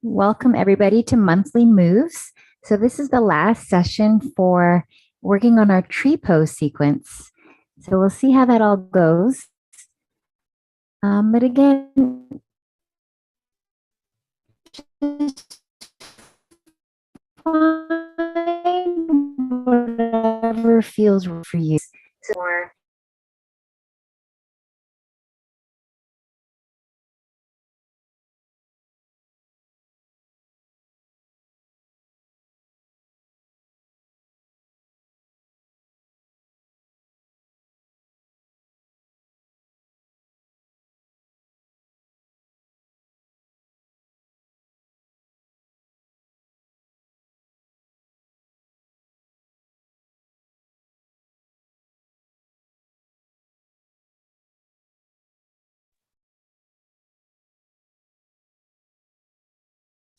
Welcome everybody to Monthly Moves. So this is the last session for working on our tree pose sequence. So we'll see how that all goes. But again, just find whatever feels right for you.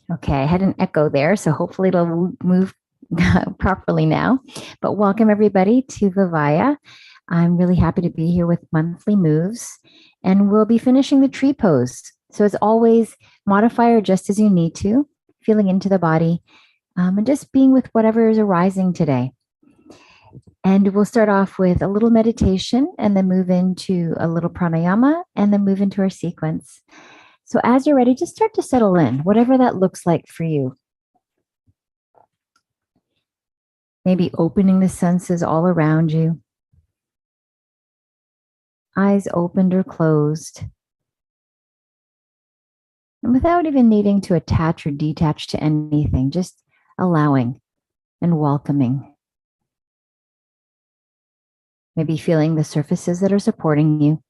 Okay, I had an echo there, so hopefully it'll move properly now. But welcome everybody to Vivaya. I'm really happy to be here with Monthly Moves, and we'll be finishing the tree pose. So as always, modify or adjust as you need to, feeling into the body, and just being with whatever is arising today. And we'll start off with a little meditation and then move into a little pranayama and then move into our sequence. So as you're ready, just start to settle in, whatever that looks like for you. Maybe opening the senses all around you. Eyes opened or closed. And without even needing to attach or detach to anything, just allowing and welcoming. Maybe feeling the surfaces that are supporting you.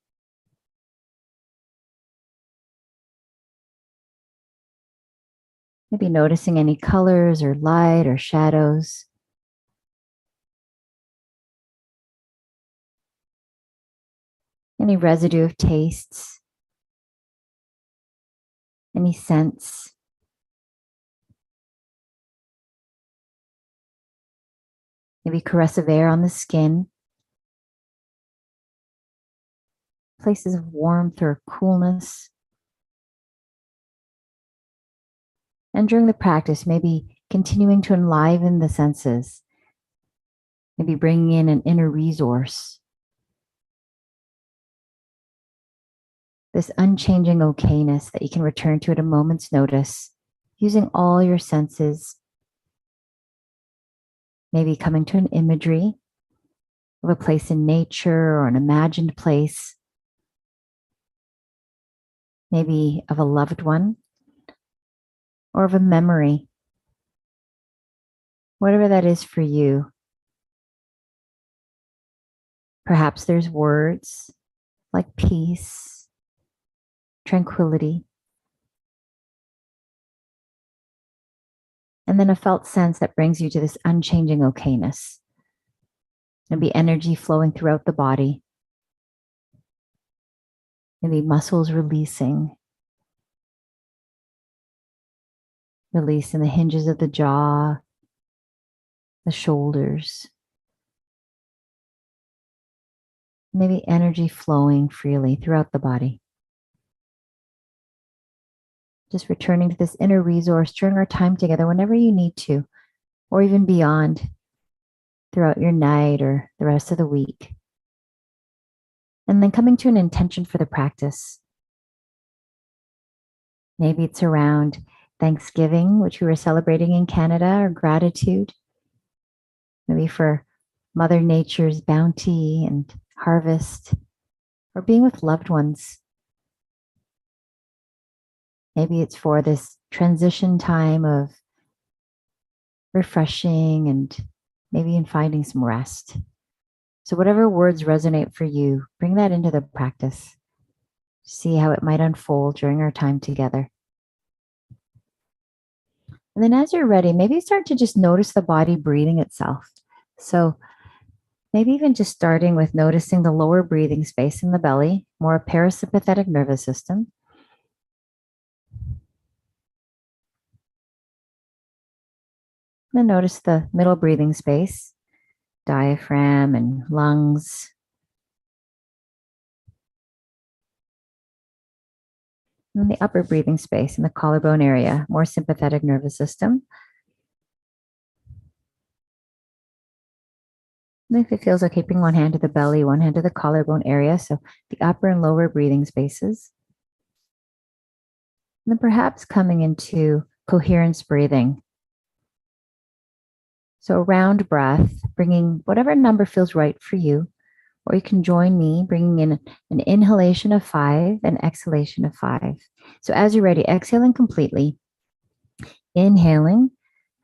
Maybe noticing any colors or light or shadows. Any residue of tastes. Any scents. Maybe caress of air on the skin. Places of warmth or coolness. And during the practice, maybe continuing to enliven the senses. Maybe bringing in an inner resource. This unchanging okayness that you can return to at a moment's notice, using all your senses. Maybe coming to an imagery of a place in nature or an imagined place. Maybe of a loved one or of a memory. Whatever that is for you. Perhaps there's words like peace, tranquility, and then a felt sense that brings you to this unchanging okayness. There'll be energy flowing throughout the body. Maybe muscles releasing. Release in the hinges of the jaw, the shoulders. Maybe energy flowing freely throughout the body. Just returning to this inner resource during our time together whenever you need to, or even beyond throughout your night or the rest of the week. And then coming to an intention for the practice. Maybe it's around Thanksgiving, which we were celebrating in Canada, or gratitude. Maybe for Mother Nature's bounty and harvest, or being with loved ones. Maybe it's for this transition time of refreshing and maybe in finding some rest. So whatever words resonate for you, bring that into the practice. See how it might unfold during our time together. And then as you're ready, maybe start to just notice the body breathing itself. So maybe even just starting with noticing the lower breathing space in the belly, more parasympathetic nervous system. Then notice the middle breathing space, diaphragm and lungs. And the upper breathing space in the collarbone area, more sympathetic nervous system. And if it feels okay, bring one hand to the belly, one hand to the collarbone area. So the upper and lower breathing spaces. And then perhaps coming into coherence breathing. So round breath, bringing whatever number feels right for you. Or you can join me, bringing in an inhalation of 5 and exhalation of 5. So as you're ready, exhaling completely. Inhaling,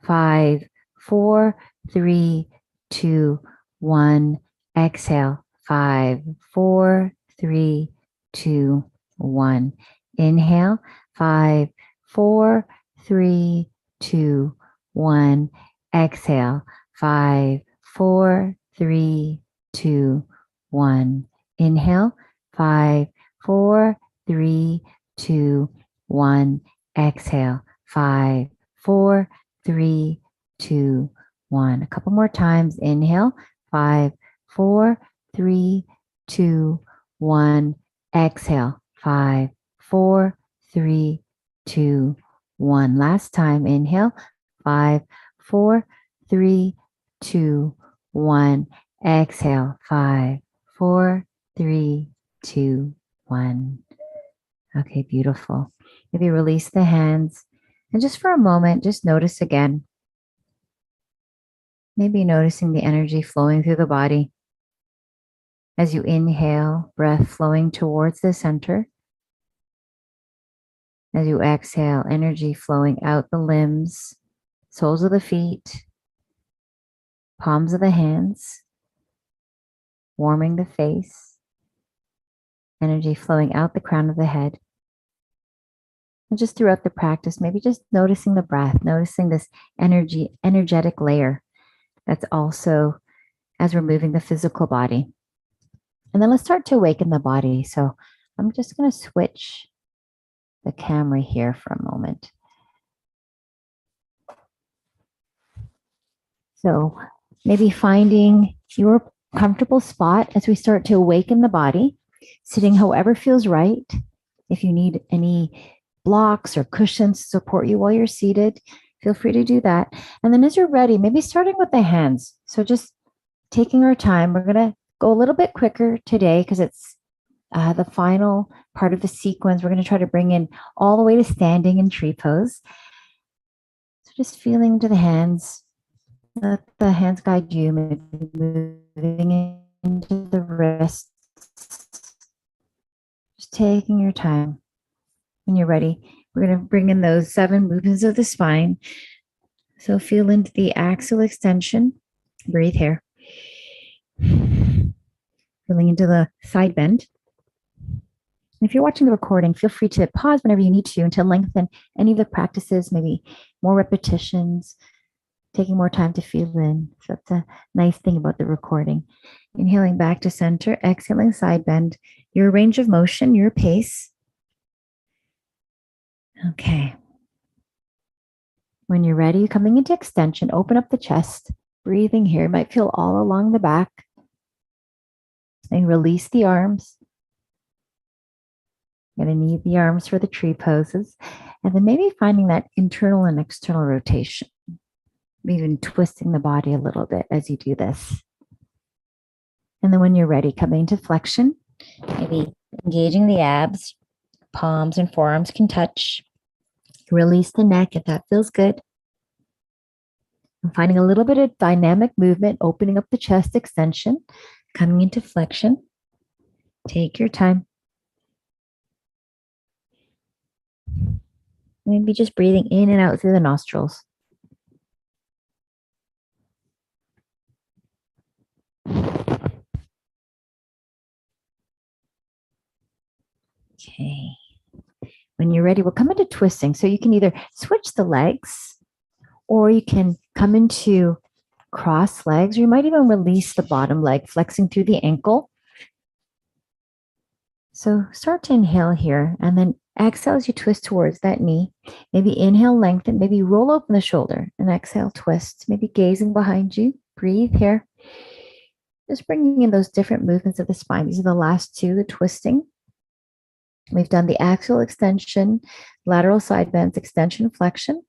5, 4, 3, 2, 1. Exhale, 5, 4, 3, 2, 1. Inhale, 5, 4, 3, 2, 1. Exhale, 5, 4, 3, 2, 1. Inhale, 5, 4, 3, 2, 1. Exhale, 5, 4, 3, 2, 1. A couple more times. Inhale, 5, 4, 3, 2, 1. Exhale, 5, 4, 3, 2, 1. Last time. Inhale, 5, 4, 3, 2, 1. Exhale, 5, 4, 3, 2, 1. Okay, beautiful. Maybe release the hands. And just for a moment, just notice again. Maybe noticing the energy flowing through the body. As you inhale, breath flowing towards the center. As you exhale, energy flowing out the limbs, soles of the feet, palms of the hands, warming the face. Energy flowing out the crown of the head. And just throughout the practice, maybe just noticing the breath, noticing this energetic layer that's also as we're moving the physical body. And then let's start to awaken the body. So I'm just going to switch the camera here for a moment. So maybe finding your comfortable spot as we start to awaken the body, sitting however feels right. If you need any blocks or cushions to support you while you're seated, feel free to do that. And then as you're ready, maybe starting with the hands. So just taking our time, we're going to go a little bit quicker today because it's the final part of the sequence. We're going to try to bring in all the way to standing in tree pose. So just feeling into the hands. Let the hands guide you, maybe moving into the wrists. Just taking your time. When you're ready, we're going to bring in those 7 movements of the spine. So feel into the axial extension. Breathe here. Feeling into the side bend. And if you're watching the recording, feel free to pause whenever you need to lengthen any of the practices, maybe more repetitions, taking more time to feel in. So that's a nice thing about the recording. Inhaling back to center, exhaling side bend. Your range of motion, your pace. Okay. When you're ready, coming into extension, open up the chest, breathing here. You might feel all along the back. And release the arms. You're going to need the arms for the tree poses. And then maybe finding that internal and external rotation. Even twisting the body a little bit as you do this. And then when you're ready, coming into flexion, maybe engaging the abs, palms and forearms can touch. Release the neck if that feels good. And finding a little bit of dynamic movement, opening up the chest extension, coming into flexion. Take your time. Maybe just breathing in and out through the nostrils. Okay. When you're ready, we'll come into twisting. So you can either switch the legs or you can come into cross legs, or you might even release the bottom leg, flexing through the ankle. So start to inhale here and then exhale as you twist towards that knee. Maybe inhale, lengthen, maybe roll open the shoulder and exhale, twist, maybe gazing behind you. Breathe here. Just bringing in those different movements of the spine. These are the last 2, the twisting. We've done the axial extension, lateral side bends, extension, flexion.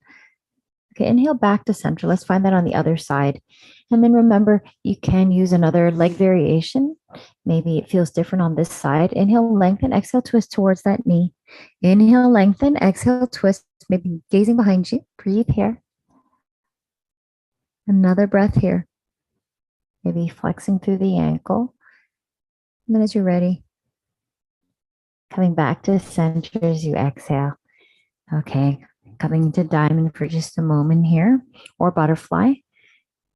Okay, inhale back to center. Let's find that on the other side. And then remember, you can use another leg variation. Maybe it feels different on this side. Inhale, lengthen, exhale, twist towards that knee. Inhale, lengthen, exhale, twist, maybe gazing behind you. Breathe here. Another breath here. Maybe flexing through the ankle. And then as you're ready, coming back to center as you exhale. Okay, coming into diamond for just a moment here, or butterfly. You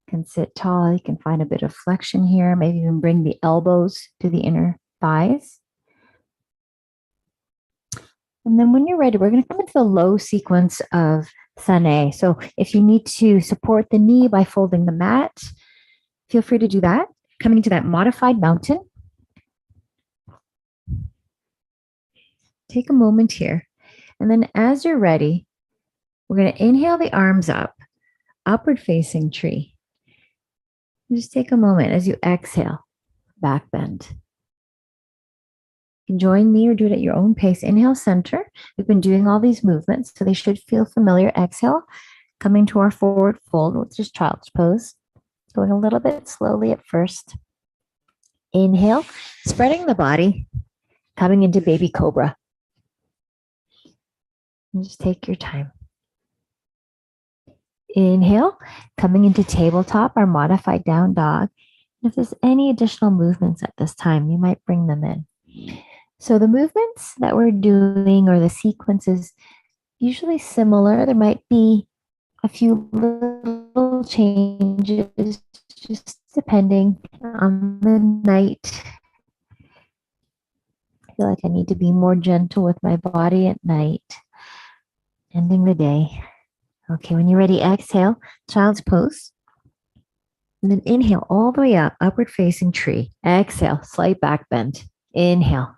can sit tall. You can find a bit of flexion here. Maybe even bring the elbows to the inner thighs. And then when you're ready, we're going to come into the low sequence of Sane. So if you need to support the knee by folding the mat, feel free to do that. Coming into that modified mountain. Take a moment here. And then as you're ready, we're going to inhale the arms up, upward facing tree. Just take a moment as you exhale, back bend. You can join me or do it at your own pace. Inhale, center. We've been doing all these movements, so they should feel familiar. Exhale, coming to our forward fold, which is child's pose. Going a little bit slowly at first. Inhale, spreading the body, coming into baby cobra. And just take your time. Inhale, coming into tabletop, our modified down dog. If there's any additional movements at this time, you might bring them in. So the movements that we're doing or the sequences usually similar. There might be a few little changes just depending on the night. I feel like I need to be more gentle with my body at night, ending the day. Okay, when you're ready, exhale, child's pose. And then inhale all the way up, upward facing tree. Exhale, slight back bend. Inhale.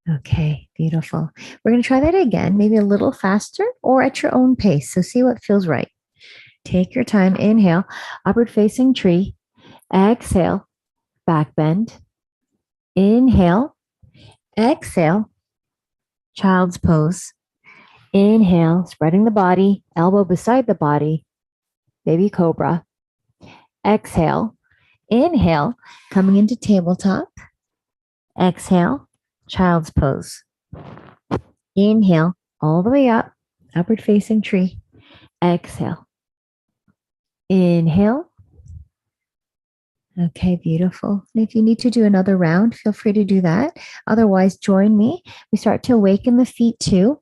Okay, beautiful. We're going to try that again, maybe a little faster or at your own pace. So see what feels right. Take your time. Inhale, upward facing tree. Exhale, back bend. Inhale. Exhale, child's pose. Inhale, spreading the body, elbow beside the body, baby cobra. Exhale. Inhale, coming into tabletop. Exhale, child's pose. Inhale, all the way up, upward facing tree. Exhale. Inhale. Okay, beautiful. And if you need to do another round, feel free to do that. Otherwise, join me. We start to awaken the feet too.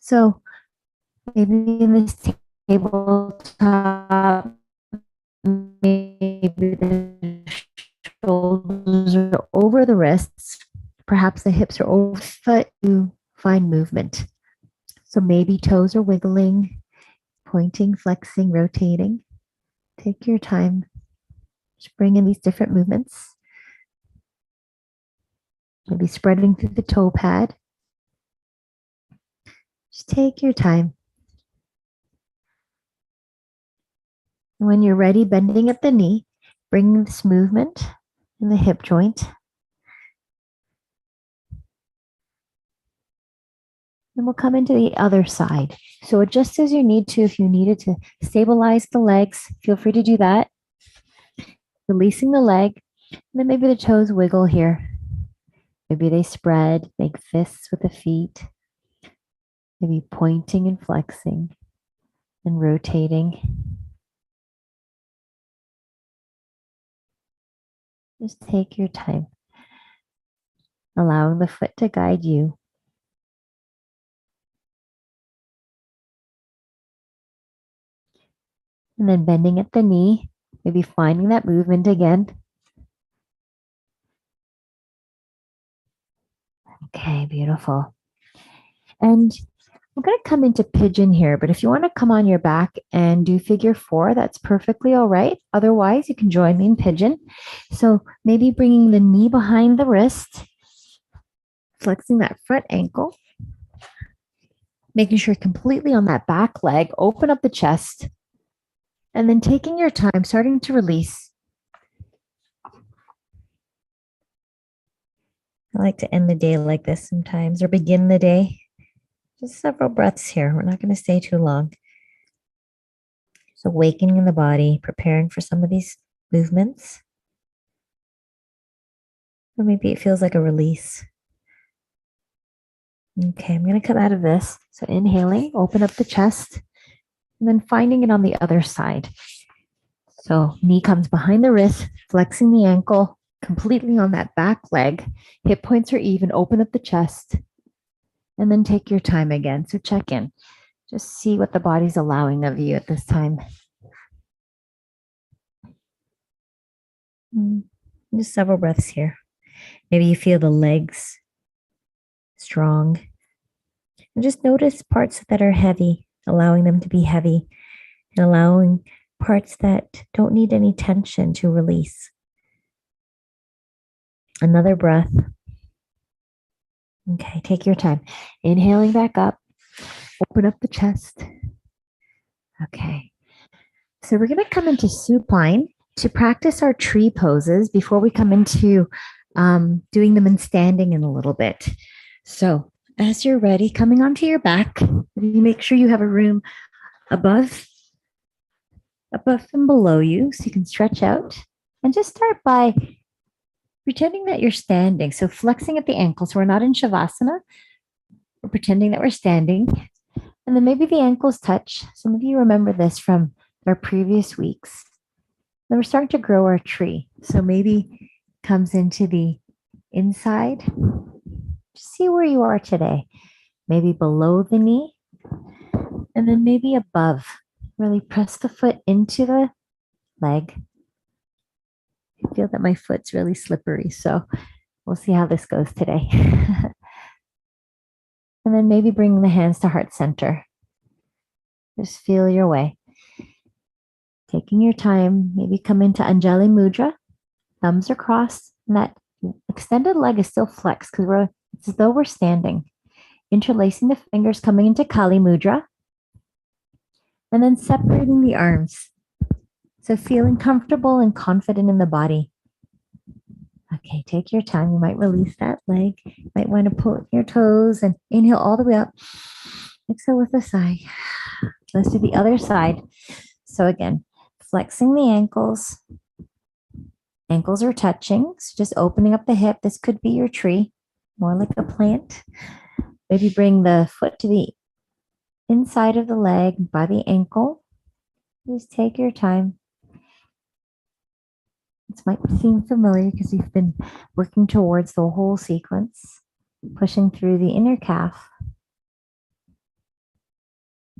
So maybe in this tabletop, maybe the shoulders are over the wrists. Perhaps the hips are over the foot. You find movement. So maybe toes are wiggling, pointing, flexing, rotating. Take your time. Just bring in these different movements. Maybe spreading through the toe pad. Just take your time. And when you're ready, bending at the knee, bring this movement in the hip joint. And we'll come into the other side. So adjust as you need to. If you needed to stabilize the legs, feel free to do that. Releasing the leg. And then maybe the toes wiggle here. Maybe they spread, make fists with the feet. Maybe pointing and flexing and rotating. Just take your time, allowing the foot to guide you. And then bending at the knee, maybe finding that movement again. Okay, beautiful. And I'm going to come into pigeon here, but if you want to come on your back and do figure 4, that's perfectly all right. Otherwise, you can join me in pigeon. So maybe bringing the knee behind the wrist, flexing that front ankle, making sure completely on that back leg, open up the chest, and then taking your time, starting to release. I like to end the day like this sometimes, or begin the day. Just several breaths here. We're not going to stay too long. Just awakening in the body, preparing for some of these movements. Or maybe it feels like a release. Okay, I'm going to come out of this. So inhaling, open up the chest, and then finding it on the other side. So knee comes behind the wrist, flexing the ankle completely on that back leg. Hip points are even, open up the chest, and then take your time again. So check in. Just see what the body's allowing of you at this time. Just several breaths here. Maybe you feel the legs strong. And just notice parts that are heavy, allowing them to be heavy, and allowing parts that don't need any tension to release. Another breath. Okay, take your time. Inhaling back up. Open up the chest. Okay. So we're going to come into supine to practice our tree poses before we come into doing them in standing in a little bit. So as you're ready, coming onto your back, you make sure you have a room above and below you so you can stretch out, and just start by pretending that you're standing. So flexing at the ankles. We're not in Shavasana. We're pretending that we're standing. And then maybe the ankles touch. Some of you remember this from our previous weeks. Then we're starting to grow our tree. So maybe comes into the inside. Just see where you are today. Maybe below the knee. And then maybe above. Really press the foot into the leg. I feel that my foot's really slippery. So we'll see how this goes today. And then maybe bring the hands to heart center. Just feel your way. Taking your time, maybe come into Anjali Mudra. Thumbs are crossed, and that extended leg is still flexed because it's as though we're standing. Interlacing the fingers, coming into Kali Mudra, and then separating the arms. So feeling comfortable and confident in the body. Okay, take your time. You might release that leg. You might want to pull your toes and inhale all the way up. Exhale with a sigh. Let's do the other side. So again, flexing the ankles. Ankles are touching. So just opening up the hip. This could be your tree, more like a plant. Maybe bring the foot to the inside of the leg by the ankle. Just take your time. This might seem familiar because you've been working towards the whole sequence, pushing through the inner calf.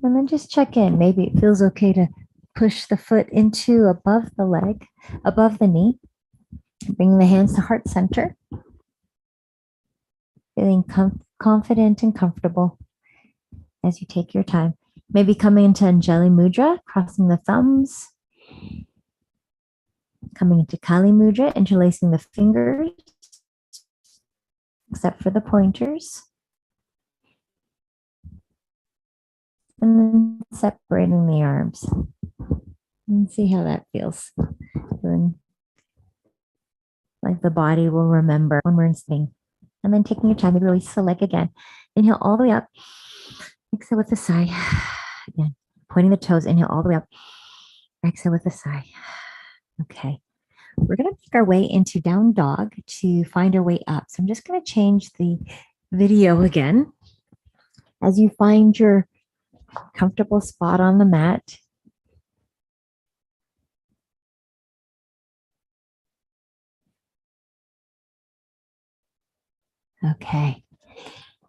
And then just check in. Maybe it feels okay to push the foot into above the leg, above the knee. Bring the hands to heart center. Feeling confident and comfortable as you take your time. Maybe coming into Anjali Mudra, crossing the thumbs. Coming into Kali Mudra, interlacing the fingers, except for the pointers. And then separating the arms. And see how that feels. Feeling like the body will remember when we're sitting. And then taking your time to release the leg again. Inhale all the way up. Exhale with a sigh. Again, pointing the toes. Inhale all the way up. Exhale with a sigh. Okay. We're going to make our way into down dog to find our way up. So I'm just going to change the video again. As you find your comfortable spot on the mat, okay.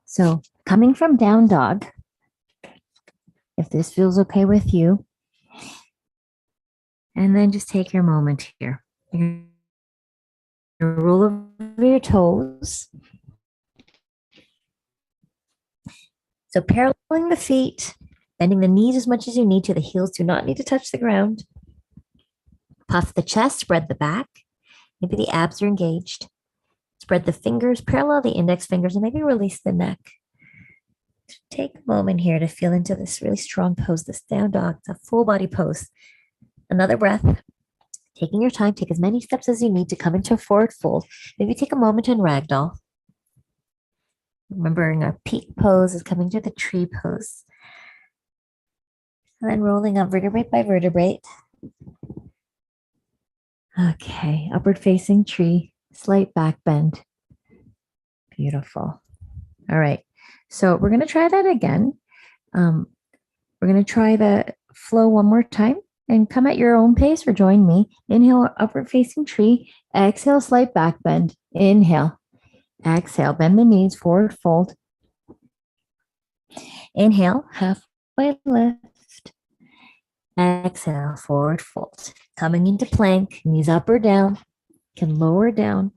So coming from down dog, if this feels okay with you, and then just take your moment here. You're going to roll over your toes. So paralleling the feet, bending the knees as much as you need to. The heels do not need to touch the ground. Puff the chest, spread the back. Maybe the abs are engaged. Spread the fingers, parallel the index fingers, and maybe release the neck. Take a moment here to feel into this really strong pose, this down dog. It's a full body pose. Another breath. Taking your time, take as many steps as you need to come into a forward fold. Maybe take a moment in ragdoll. Remembering our peak pose is coming to the tree pose. And then rolling up vertebrae by vertebrae. Okay, upward facing tree, slight back bend. Beautiful. All right, so we're going to try that again. We're going to try the flow one more time and come at your own pace or join me. Inhale, upward facing tree. Exhale, slight back bend. Inhale. Exhale, bend the knees, forward fold. Inhale, halfway lift. Exhale, forward fold. Coming into plank, knees up or down. Can lower down.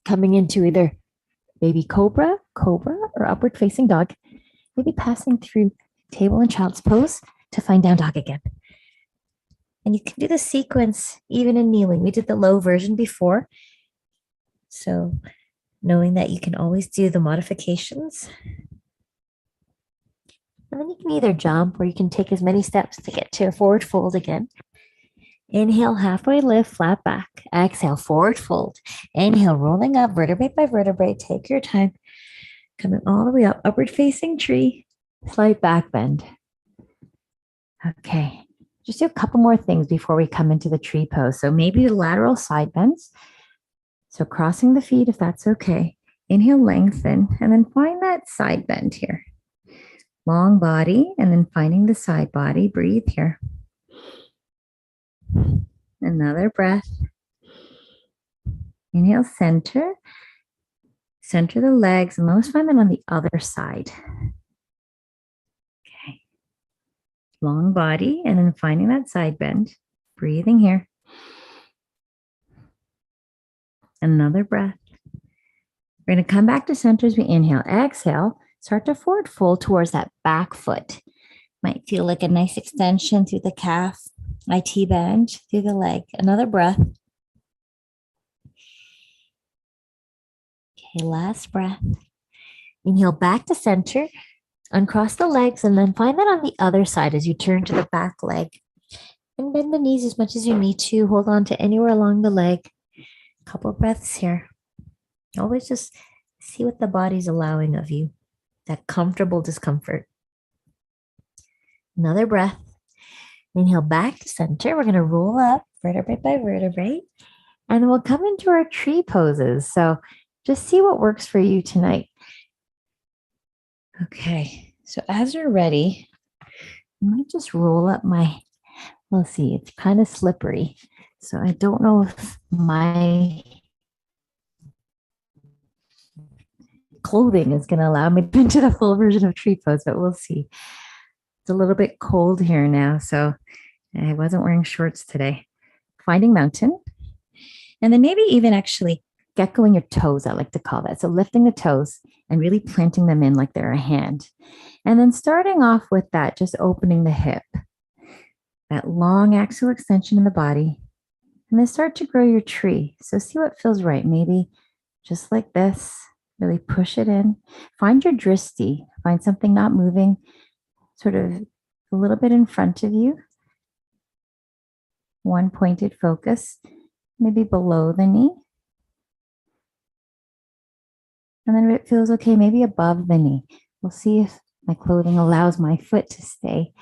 Coming into either baby cobra, or upward facing dog. Maybe passing through table and child's pose to find down dog again. And you can do the sequence even in kneeling. We did the low version before. So knowing that you can always do the modifications. And then you can either jump or you can take as many steps to get to a forward fold again. Inhale, halfway lift, flat back. Exhale, forward fold. Inhale, rolling up vertebrae by vertebrae. Take your time. Coming all the way up, upward facing tree, slight back bend. Okay, just do a couple more things before we come into the tree pose. So maybe the lateral side bends. So crossing the feet, if that's okay. Inhale, lengthen, and then find that side bend here. Long body, and then finding the side body. Breathe here. Another breath. Inhale, center. Center the legs, and let's find them on the other side. Okay. Long body, and then finding that side bend. Breathing here. Another breath. We're going to come back to center as we inhale. Exhale. Start to forward fold towards that back foot. Might feel like a nice extension through the calf. IT bend through the leg. Another breath. Okay, last breath. Inhale back to center. Uncross the legs and then find that on the other side as you turn to the back leg. And bend the knees as much as you need to. Hold on to anywhere along the leg. A couple of breaths here. Always just see what the body's allowing of you. That comfortable discomfort. Another breath. Inhale back to center. We're going to roll up vertebrae by vertebrae. And we'll come into our tree poses. So just see what works for you tonight. Okay. So as you're ready, I might just roll up my, we'll see, it's kind of slippery. So I don't know if my clothing is going to allow me to into the full version of tree pose, but we'll see. It's a little bit cold here now, so I wasn't wearing shorts today. Finding mountain. And then maybe even actually geckoing your toes, I like to call that. So lifting the toes and really planting them in like they're a hand. And then starting off with that, just opening the hip. That long axial extension in the body. And then start to grow your tree. So see what feels right. Maybe just like this. Really push it in. Find your dristi. Find something not moving, sort of a little bit in front of you. One pointed focus, maybe below the knee. And then if it feels okay, maybe above the knee. We'll see if my clothing allows my foot to stay.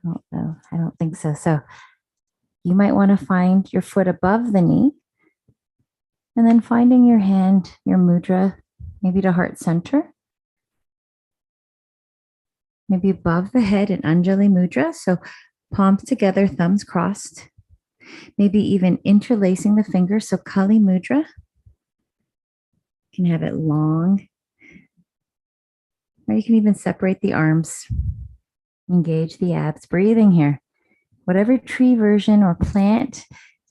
Oh, no, I don't think so. So you might want to find your foot above the knee. And then finding your hand, your mudra, maybe to heart center. Maybe above the head in Anjali mudra. So palms together, thumbs crossed. Maybe even interlacing the fingers. So Kali mudra. You can have it long. Or you can even separate the arms. Engage the abs. Breathing here. Whatever tree version or plant,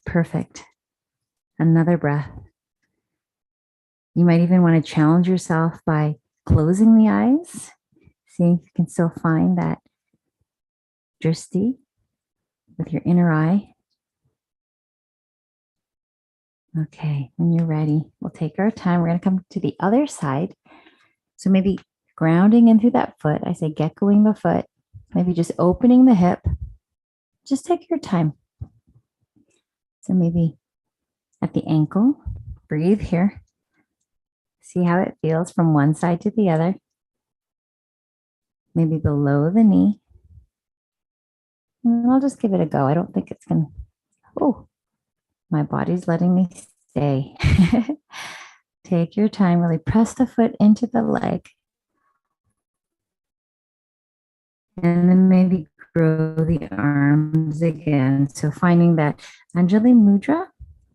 perfect. Another breath. You might even want to challenge yourself by closing the eyes. See if you can still find that drishti with your inner eye. Okay, when you're ready, we'll take our time. We're going to come to the other side. So maybe grounding in through that foot. I say geckoing the foot. Maybe just opening the hip. Just take your time. So maybe at the ankle, breathe here. See how it feels from one side to the other. Maybe below the knee. And I'll just give it a go. I don't think it's going to. Oh, my body's letting me stay. Take your time, really press the foot into the leg. And then maybe grow the arms again. So finding that Anjali Mudra,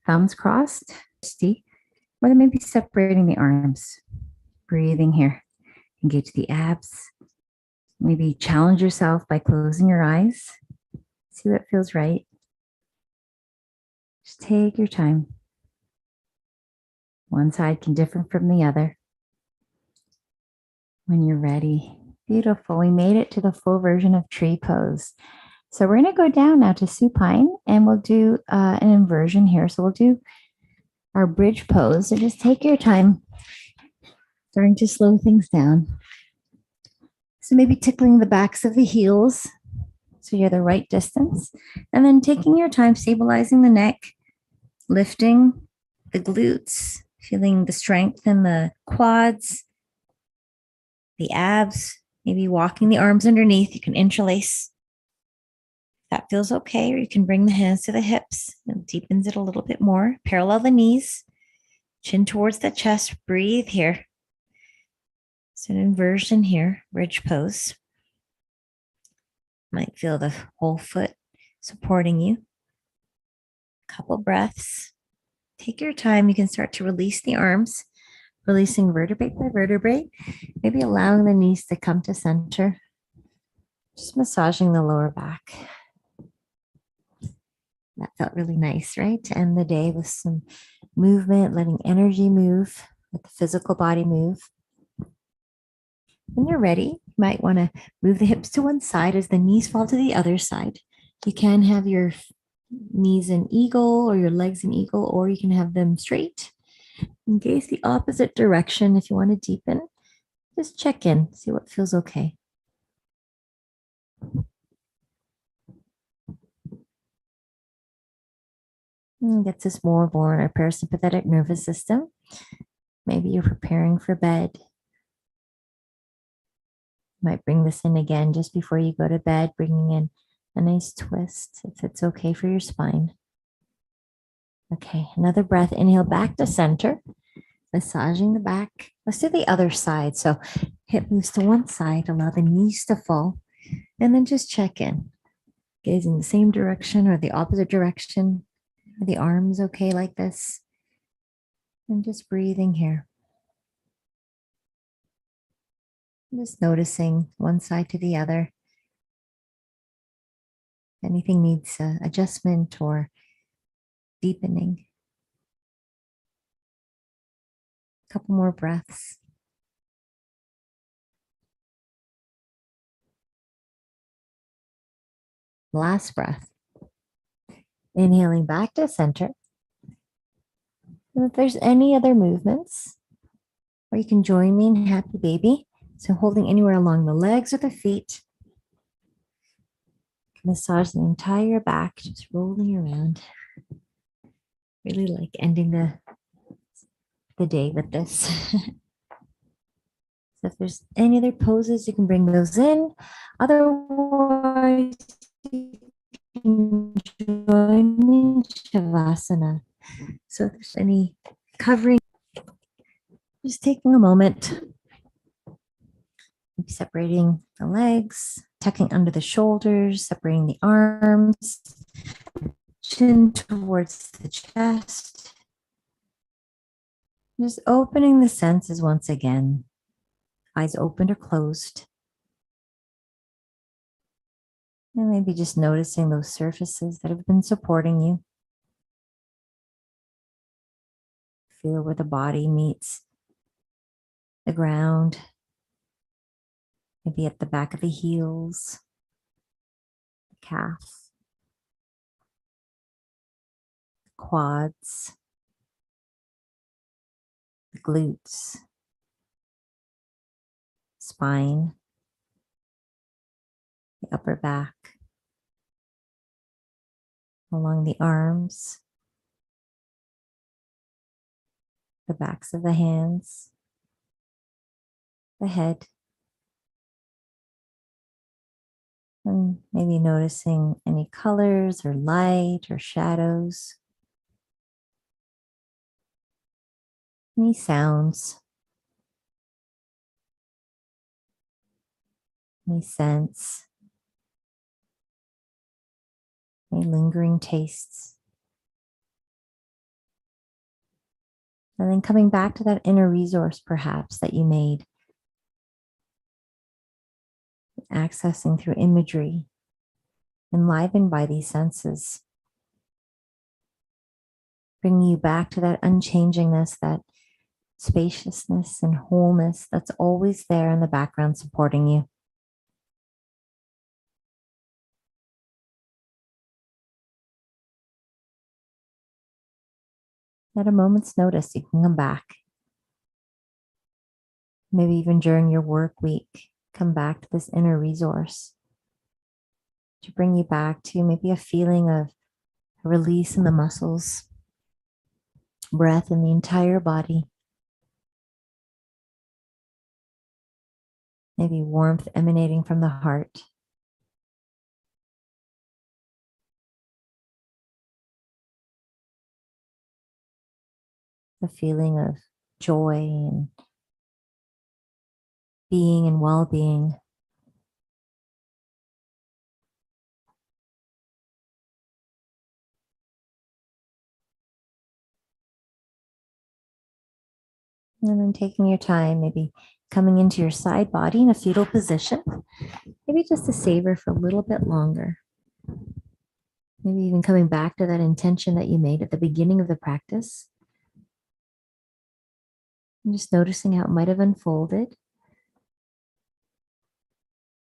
thumbs crossed, or then maybe separating the arms. Breathing here. Engage the abs. Maybe challenge yourself by closing your eyes. See what feels right. Just take your time. One side can differ from the other. When you're ready. Beautiful. We made it to the full version of tree pose. So we're going to go down now to supine and we'll do an inversion here. So we'll do our bridge pose. So just take your time, starting to slow things down. So maybe tickling the backs of the heels so you're the right distance. And then taking your time, stabilizing the neck, lifting the glutes, feeling the strength in the quads, the abs, maybe walking the arms underneath. You can interlace. That feels okay, or you can bring the hands to the hips. It deepens it a little bit more. Parallel the knees, chin towards the chest. Breathe here. It's an inversion here, bridge pose. Might feel the whole foot supporting you. Couple breaths. Take your time. You can start to release the arms, releasing vertebrae by vertebrae, maybe allowing the knees to come to center. Just massaging the lower back. That felt really nice, right? To end the day with some movement, letting energy move, let the physical body move. When you're ready, you might want to move the hips to one side as the knees fall to the other side. You can have your knees in eagle or your legs in eagle, or you can have them straight. And gaze the opposite direction if you want to deepen. Just check in, see what feels okay. And gets us more in our parasympathetic nervous system. Maybe you're preparing for bed. Might bring this in again just before you go to bed, bringing in a nice twist if it's okay for your spine. Okay, another breath. Inhale back to center, massaging the back. Let's do the other side. So hip moves to one side, allow the knees to fall, and then just check in. Gazing the same direction or the opposite direction. Are the arms okay like this? And just breathing here. Just noticing one side to the other. Anything needs adjustment or deepening. A couple more breaths. Last breath. Inhaling back to center. And if there's any other movements, or you can join me in happy baby. So holding anywhere along the legs or the feet. Massage the entire back, just rolling around. Really like ending the day with this. So if there's any other poses, you can bring those in. Otherwise, you can join me in Shavasana. So if there's any covering, just taking a moment, separating the legs, tucking under the shoulders, separating the arms, chin towards the chest. Just opening the senses once again. Eyes open or closed. And maybe just noticing those surfaces that have been supporting you. Feel where the body meets the ground. Maybe at the back of the heels, the calf, the quads, the glutes, spine, the upper back, along the arms, the backs of the hands, the head. And maybe noticing any colors or light or shadows, any sounds, any scents, any lingering tastes. And then coming back to that inner resource, perhaps, that you made, accessing through imagery, enlivened by these senses, bringing you back to that unchangingness, that spaciousness and wholeness that's always there in the background supporting you. At a moment's notice, you can come back. Maybe even during your work week, come back to this inner resource to bring you back to maybe a feeling of release in the muscles, breath in the entire body, maybe warmth emanating from the heart. The feeling of joy and being and well-being. And then taking your time, maybe coming into your side body in a fetal position, maybe just to savor for a little bit longer. Maybe even coming back to that intention that you made at the beginning of the practice. And just noticing how it might have unfolded.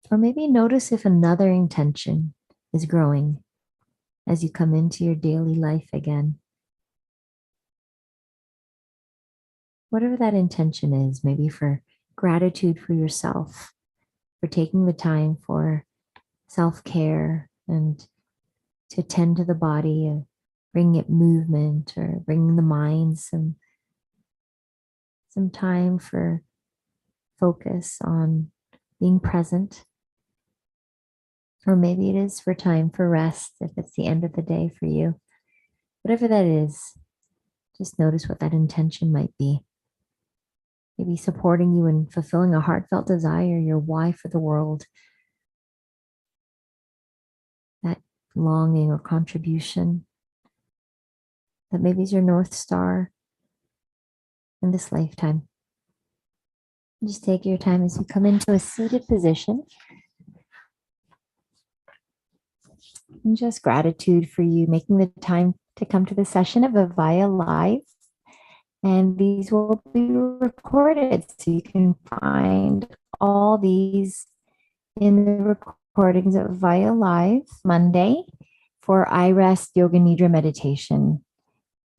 Or maybe notice if another intention is growing as you come into your daily life again. Whatever that intention is, maybe for gratitude for yourself, for taking the time for self-care and to attend to the body, bringing it movement or bringing the mind some time for focus on being present. Or maybe it is for time for rest if it's the end of the day for you. Whatever that is, just notice what that intention might be. Maybe supporting you in fulfilling a heartfelt desire, your why for the world, that longing or contribution that maybe is your North Star in this lifetime. Just take your time as you come into a seated position. And just gratitude for you making the time to come to the session of Avaya Live. And these will be recorded, so you can find all these in the recordings of Avaya Live Monday for iRest Yoga Nidra Meditation.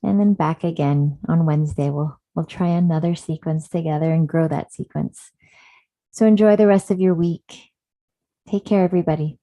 And then back again on Wednesday. We'll try another sequence together and grow that sequence. So enjoy the rest of your week. Take care, everybody.